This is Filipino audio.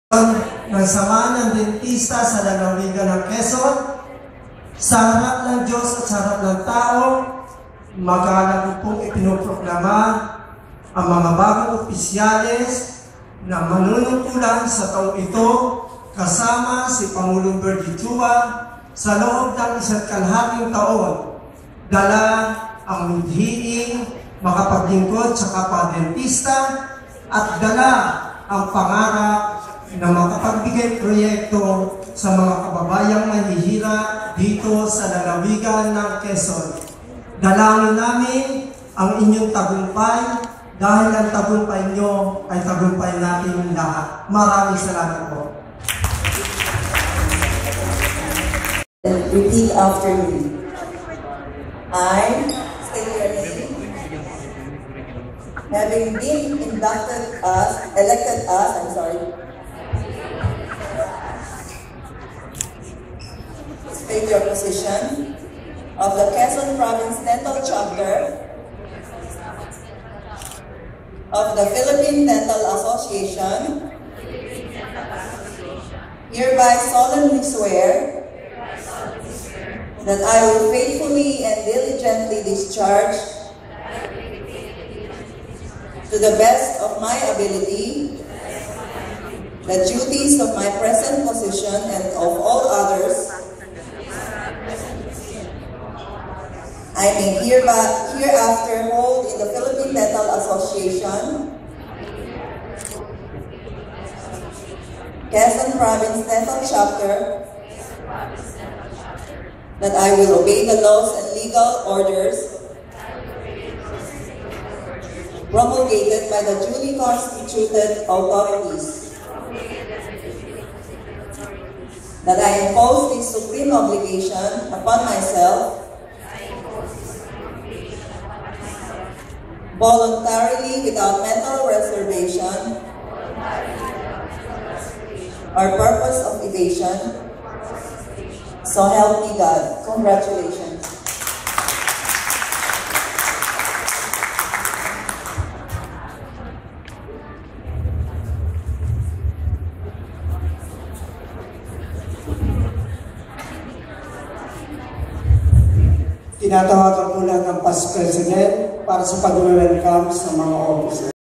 ng samahan ng dentista sa lalawigan ng Quezon, sa harap ng Diyos at sa harap ng tao, magalang ko pong ipinoproklama ang mga bagong opisyales na manunungkulan sa taong ito kasama si Pangulong Berditua sa loob ng 1.5 taon. Dala ang ludhiing makapaglingkod sa kapwa-dentista at dala ang pangarap na makapagbigay proyekto sa mga kababayang mahihira dito sa lalawigan ng Quezon. Dalangin namin ang inyong tagumpay dahil ang tagumpay nyo ay tagumpay natin lahat. Maraming salamat po. Repeat after me. I state your name. Having been elected as, state your position of the Quezon Province Dental Chapter of the Philippine Dental Association, hereby solemnly swear that I will faithfully and diligently discharge to the best of my ability the duties of my present position and of all others I may hereafter hold in the Philippine Dental Association, Quezon Province Dental Chapter, that I will obey the laws and legal orders promulgated by the duly constituted authorities, that I impose this supreme obligation upon myself voluntarily without mental reservation or purpose of evasion. So help me God. Congratulations. Tinatawagan po lang ng Past President para sa pag-welcome sa mga officers.